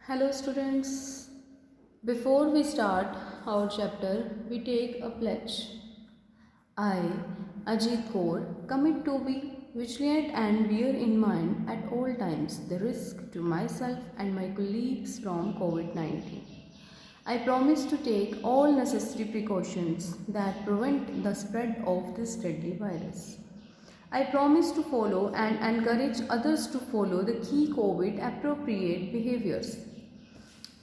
Hello students, before we start our chapter, we take a pledge. I, Ajit Kaur, commit to be vigilant and bear in mind at all times the risk to myself and my colleagues from COVID-19. I promise to take all necessary precautions that prevent the spread of this deadly virus. I promise to follow and encourage others to follow the key COVID appropriate behaviors.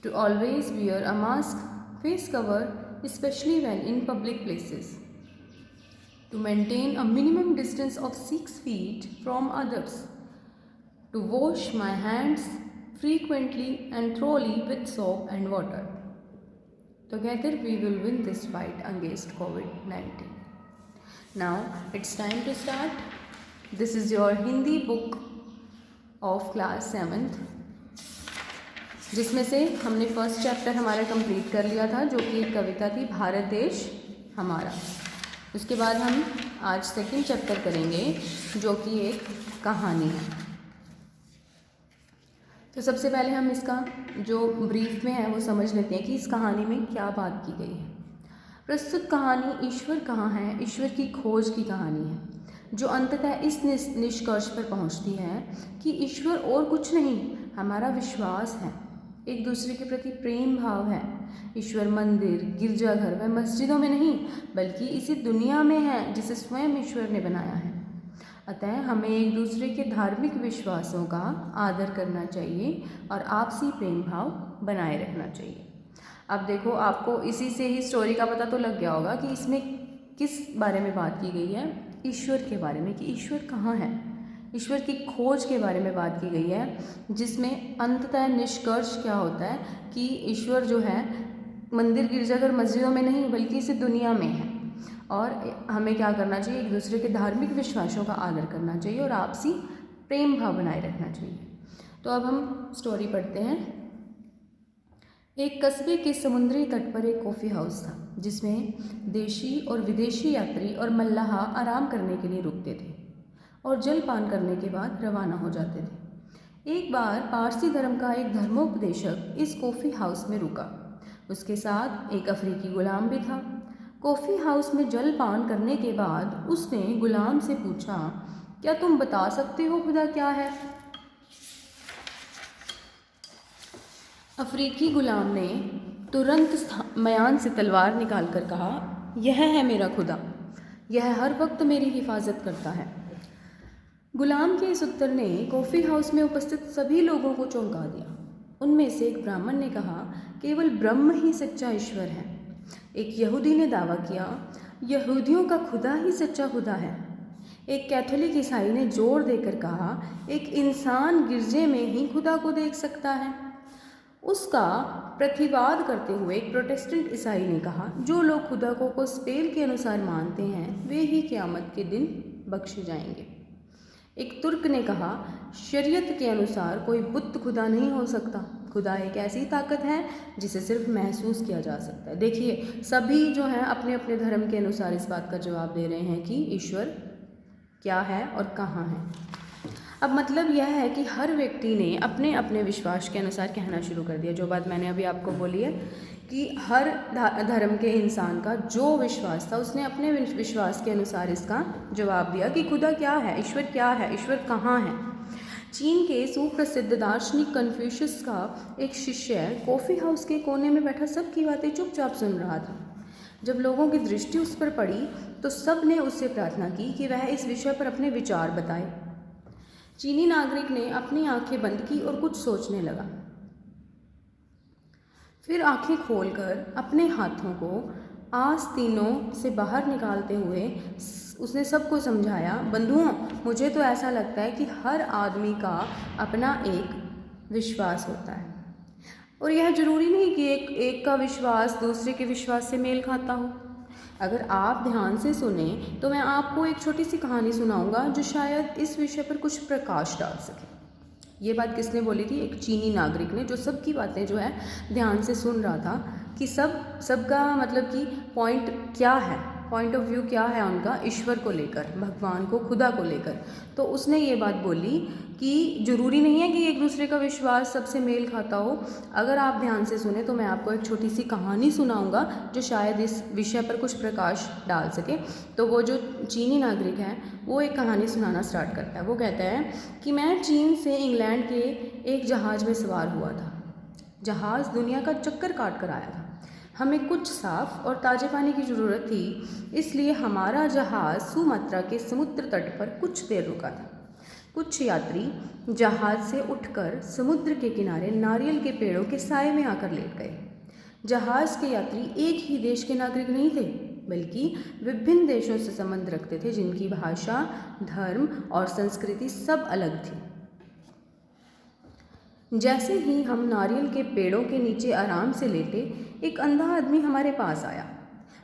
To always wear a mask, face cover, especially when in public places. To maintain a minimum distance of 6 feet from others. To wash my hands frequently and thoroughly with soap and water. Together we will win this fight against COVID-19. Now it's time to start. This is your Hindi book of class 7th, जिसमें से हमने first chapter हमारा complete कर लिया था, जो कि एक कविता थी भारत देश हमारा। उसके बाद हम आज सेकंड चैप्टर करेंगे, जो कि एक कहानी है। तो सबसे पहले हम इसका जो ब्रीफ में है वो समझ लेते हैं कि इस कहानी में क्या बात की गई है। प्रस्तुत कहानी ईश्वर कहाँ है, ईश्वर की खोज की कहानी है, जो अंततः इस निष्कर्ष पर पहुंचती है कि ईश्वर और कुछ नहीं, हमारा विश्वास है, एक दूसरे के प्रति प्रेम भाव है। ईश्वर मंदिर, गिरजाघर व मस्जिदों में नहीं, बल्कि इसी दुनिया में है जिसे स्वयं ईश्वर ने बनाया है। अतः हमें एक दूसरे के धार्मिक विश्वासों का आदर करना चाहिए और आपसी प्रेम भाव बनाए रखना चाहिए। अब देखो, आपको इसी से ही स्टोरी का पता तो लग गया होगा कि इसमें किस बारे में बात की गई है। ईश्वर के बारे में, कि ईश्वर कहाँ है, ईश्वर की खोज के बारे में बात की गई है, जिसमें अंततः निष्कर्ष क्या होता है कि ईश्वर जो है मंदिर, गिरजाघर, मस्जिदों में नहीं, बल्कि इस दुनिया में है। और हमें क्या करना चाहिए, एक दूसरे के धार्मिक विश्वासों का आदर करना चाहिए और आपसी प्रेम भाव बनाए रखना चाहिए। तो अब हम स्टोरी पढ़ते हैं। एक कस्बे के समुद्री तट पर एक कॉफ़ी हाउस था, जिसमें देशी और विदेशी यात्री और मल्लाह आराम करने के लिए रुकते थे और जलपान करने के बाद रवाना हो जाते थे। एक बार पारसी धर्म का एक धर्मोपदेशक इस कॉफ़ी हाउस में रुका। उसके साथ एक अफ्रीकी गुलाम भी था। कॉफ़ी हाउस में जलपान करने के बाद उसने गुलाम से पूछा, क्या तुम बता सकते हो खुदा क्या है? अफ्रीकी गुलाम ने तुरंत मयान से तलवार निकालकर कहा, यह है मेरा खुदा, यह हर वक्त मेरी हिफाजत करता है। गुलाम के इस उत्तर ने कॉफ़ी हाउस में उपस्थित सभी लोगों को चौंका दिया। उनमें से एक ब्राह्मण ने कहा, केवल ब्रह्म ही सच्चा ईश्वर है। एक यहूदी ने दावा किया, यहूदियों का खुदा ही सच्चा खुदा है। एक कैथोलिक ईसाई ने जोर देकर कहा, एक इंसान गिरजे में ही खुदा को देख सकता है। उसका प्रतिवाद करते हुए एक प्रोटेस्टेंट ईसाई ने कहा, जो लोग खुदा को गोस्पेल के अनुसार मानते हैं वे ही क़यामत के दिन बख्शे जाएंगे। एक तुर्क ने कहा, शरीयत के अनुसार कोई बुत खुदा नहीं हो सकता। खुदा एक ऐसी ताकत है जिसे सिर्फ महसूस किया जा सकता है। देखिए, सभी जो हैं अपने अपने धर्म के अनुसार इस बात का जवाब दे रहे हैं कि ईश्वर क्या है और कहाँ है। अब मतलब यह है कि हर व्यक्ति ने अपने अपने विश्वास के अनुसार कहना शुरू कर दिया। जो बात मैंने अभी आपको बोली है कि हर धर्म के इंसान का जो विश्वास था, उसने अपने विश्वास के अनुसार इसका जवाब दिया कि खुदा क्या है, ईश्वर क्या है, ईश्वर कहाँ है। चीन के सुप्रसिद्ध दार्शनिक कन्फ्यूशियस का एक शिष्य कॉफ़ी हाउस के कोने में बैठा सबकी बातें चुपचाप सुन रहा था। जब लोगों की दृष्टि उस पर पड़ी तो सब ने उससे प्रार्थना की कि वह इस विषय पर अपने विचार बताए। चीनी नागरिक ने अपनी आंखें बंद की और कुछ सोचने लगा। फिर आंखें खोलकर अपने हाथों को आस्तीनों से बाहर निकालते हुए उसने सबको समझाया, बंधुओं, मुझे तो ऐसा लगता है कि हर आदमी का अपना एक विश्वास होता है और यह जरूरी नहीं कि एक का विश्वास दूसरे के विश्वास से मेल खाता हो। अगर आप ध्यान से सुने तो मैं आपको एक छोटी सी कहानी सुनाऊंगा जो शायद इस विषय पर कुछ प्रकाश डाल सके। ये बात किसने बोली थी? एक चीनी नागरिक ने, जो सबकी बातें जो है ध्यान से सुन रहा था कि सबका मतलब कि पॉइंट क्या है, पॉइंट ऑफ व्यू क्या है उनका ईश्वर को लेकर, भगवान को, खुदा को लेकर। तो उसने ये बात बोली कि ज़रूरी नहीं है कि एक दूसरे का विश्वास सबसे मेल खाता हो। अगर आप ध्यान से सुने तो मैं आपको एक छोटी सी कहानी सुनाऊंगा जो शायद इस विषय पर कुछ प्रकाश डाल सके। तो वो जो चीनी नागरिक है वो एक कहानी सुनाना स्टार्ट करता है। वो कहता है कि मैं चीन से इंग्लैंड के एक जहाज़ में सवार हुआ था। जहाज़ दुनिया का चक्कर काट कर आया था। हमें कुछ साफ़ और ताज़े पानी की ज़रूरत थी, इसलिए हमारा जहाज़ सुमात्रा के समुद्र तट पर कुछ देर रुका था। कुछ यात्री जहाज़ से उठकर समुद्र के किनारे नारियल के पेड़ों के साए में आकर लेट गए। जहाज़ के यात्री एक ही देश के नागरिक नहीं थे, बल्कि विभिन्न देशों से संबंध रखते थे, जिनकी भाषा, धर्म और संस्कृति सब अलग थी। जैसे ही हम नारियल के पेड़ों के नीचे आराम से लेटे, एक अंधा आदमी हमारे पास आया।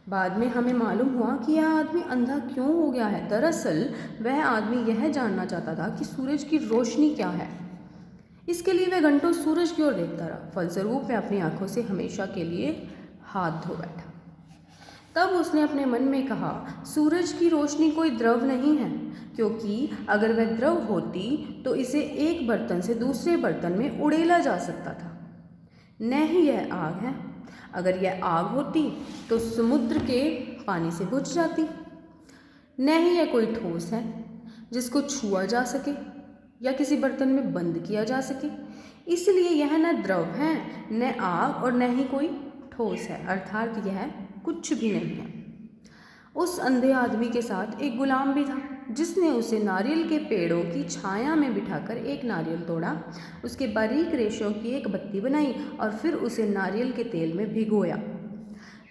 बाद में हमें मालूम हुआ कि यह आदमी अंधा क्यों हो गया है। दरअसल वह आदमी यह जानना चाहता था कि सूरज की रोशनी क्या है। इसके लिए वह घंटों सूरज की ओर देखता रहा। फलस्वरूप वह अपनी आंखों से हमेशा के लिए हाथ धो बैठा। तब उसने अपने मन में कहा, सूरज की रोशनी कोई द्रव नहीं है, क्योंकि अगर वह द्रव होती तो इसे एक बर्तन से दूसरे बर्तन में उड़ेला जा सकता था। न ही यह आग है। अगर यह आग होती तो समुद्र के पानी से बुझ जाती। न ही यह कोई ठोस है जिसको छुआ जा सके या किसी बर्तन में बंद किया जा सके। इसलिए यह न द्रव है, न आग और न ही कोई ठोस है, अर्थात यह कुछ भी नहीं है। उस अंधे आदमी के साथ एक गुलाम भी था, जिसने उसे नारियल के पेड़ों की छाया में बिठाकर एक नारियल तोड़ा, उसके बारीक रेशों की एक बत्ती बनाई और फिर उसे नारियल के तेल में भिगोया।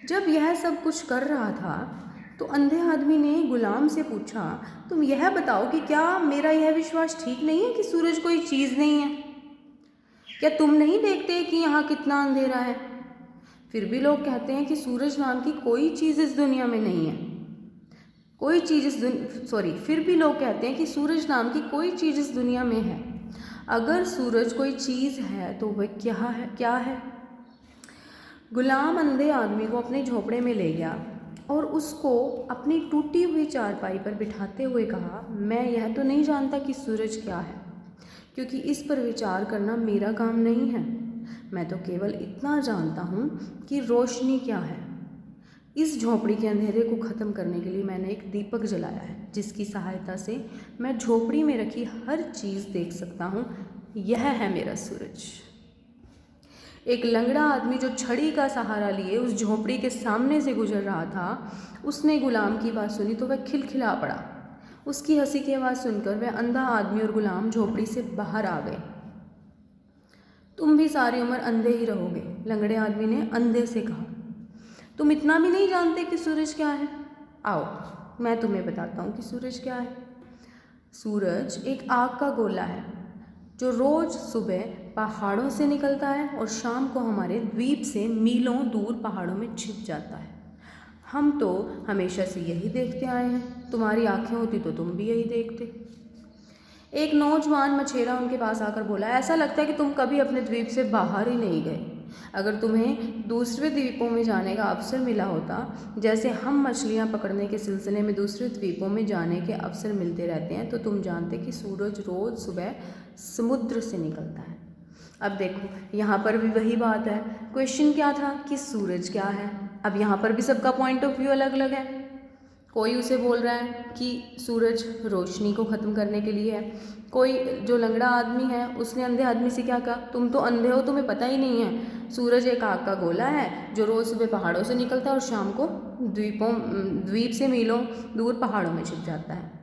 जब यह सब कुछ कर रहा था तो अंधे आदमी ने गुलाम से पूछा, तुम यह बताओ कि क्या मेरा यह विश्वास ठीक नहीं है कि सूरज कोई चीज़ नहीं है? क्या तुम नहीं देखते कि यहाँ कितना अंधेरा है? फिर भी लोग कहते हैं कि सूरज नाम की कोई चीज़ इस दुनिया में नहीं है। फिर भी लोग कहते हैं कि सूरज नाम की कोई चीज़ इस दुनिया में है। अगर सूरज कोई चीज़ है तो वह क्या है? गुलाम अंधे आदमी को अपने झोपड़े में ले गया और उसको अपनी टूटी हुई चारपाई पर बिठाते हुए कहा, मैं यह तो नहीं जानता कि सूरज क्या है, क्योंकि इस पर विचार करना मेरा काम नहीं है। मैं तो केवल इतना जानता हूँ कि रोशनी क्या है। इस झोपड़ी के अंधेरे को ख़त्म करने के लिए मैंने एक दीपक जलाया है, जिसकी सहायता से मैं झोपड़ी में रखी हर चीज़ देख सकता हूँ। यह है मेरा सूरज। एक लंगड़ा आदमी जो छड़ी का सहारा लिए उस झोपड़ी के सामने से गुजर रहा था, उसने गुलाम की बात सुनी तो वह खिलखिला पड़ा। उसकी हंसी की आवाज़ सुनकर वह अंधा आदमी और गुलाम झोपड़ी से बाहर आ गए। तुम भी सारी उम्र अंधे ही रहोगे, लंगड़े आदमी ने अंधे से कहा। तुम इतना भी नहीं जानते कि सूरज क्या है? आओ मैं तुम्हें बताता हूँ कि सूरज क्या है। सूरज एक आग का गोला है जो रोज़ सुबह पहाड़ों से निकलता है और शाम को हमारे द्वीप से मीलों दूर पहाड़ों में छिप जाता है। हम तो हमेशा से यही देखते आए हैं। तुम्हारी आंखें होती तो तुम भी यही देखते। एक नौजवान मछेरा उनके पास आकर बोला, ऐसा लगता है कि तुम कभी अपने द्वीप से बाहर ही नहीं गए। अगर तुम्हें दूसरे द्वीपों में जाने का अवसर मिला होता, जैसे हम मछलियाँ पकड़ने के सिलसिले में दूसरे द्वीपों में जाने के अवसर मिलते रहते हैं, तो तुम जानते कि सूरज रोज़ सुबह समुद्र से निकलता है। अब देखो यहाँ पर भी वही बात है। क्वेश्चन क्या था कि सूरज क्या है। अब यहाँ पर भी सबका पॉइंट ऑफ व्यू अलग अलग है। कोई उसे बोल रहा है कि सूरज रोशनी को ख़त्म करने के लिए है। कोई जो लंगड़ा आदमी है उसने अंधे आदमी से क्या कहा, तुम तो अंधे हो, तुम्हें पता ही नहीं है। सूरज एक आग का गोला है जो रोज़ सुबह पहाड़ों से निकलता है और शाम को द्वीप से मीलों दूर पहाड़ों में छिप जाता है।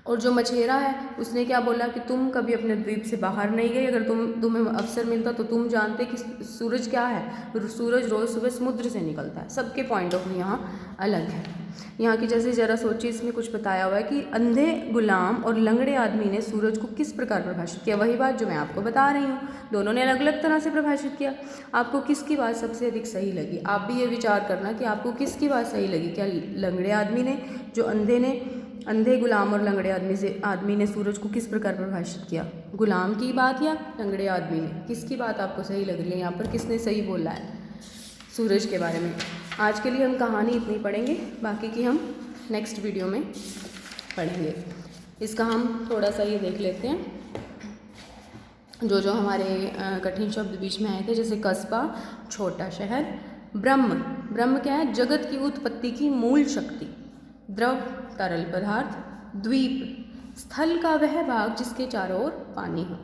और जो मछेरा है उसने क्या बोला कि तुम कभी अपने द्वीप से बाहर नहीं गए। अगर तुम्हें अवसर मिलता तो तुम जानते कि सूरज क्या है। सूरज रोज़ सुबह समुद्र से निकलता है। सबके पॉइंट ऑफ व्यू यहाँ अलग है। यहाँ की जैसे ज़रा सोचिए, इसमें कुछ बताया हुआ है कि अंधे गुलाम और लंगड़े आदमी ने सूरज को किस प्रकार प्रभाषित किया। वही बात जो मैं आपको बता रही हूँ, दोनों ने अलग अलग तरह से प्रभाषित किया। आपको किसकी बात सबसे अधिक सही लगी? आप भी ये विचार करना कि आपको किसकी बात सही लगी। क्या लंगड़े आदमी ने, जो अंधे गुलाम और लंगड़े आदमी ने सूरज को किस प्रकार प्रभाषित किया? गुलाम की बात या लंगड़े आदमी ने? किसकी बात आपको सही लग रही है? यहाँ पर किसने सही बोला है सूरज के बारे में? आज के लिए हम कहानी इतनी पढ़ेंगे, बाकी की हम नेक्स्ट वीडियो में पढ़ेंगे। इसका हम थोड़ा सा ये देख लेते हैं, जो जो हमारे कठिन शब्द बीच में आए थे, जैसे कस्बा छोटा शहर, ब्रह्म, ब्रह्म क्या है? जगत की उत्पत्ति की मूल शक्ति, द्रव तरल पदार्थ, द्वीप स्थल का वह भाग जिसके चारों ओर पानी हो।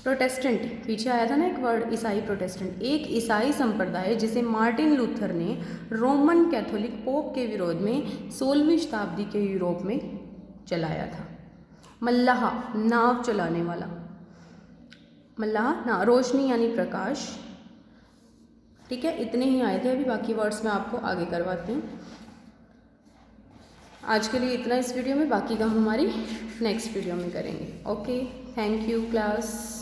प्रोटेस्टेंट, पीछे आया था ना एक वर्ड ईसाई, प्रोटेस्टेंट एक ईसाई संप्रदाय जिसे मार्टिन लूथर ने रोमन कैथोलिक पोप के विरोध में 16वीं शताब्दी के यूरोप में चलाया था। मल्लाह, नाव चलाने वाला, मल्लाह ना, रोशनी यानी प्रकाश। ठीक है, इतने ही आए थे, अभी बाकी वर्ड्स में आपको आगे करवाते हैं। आज के लिए इतना इस वीडियो में, बाकी का हम हमारी नेक्स्ट वीडियो में करेंगे। Okay, thank you class.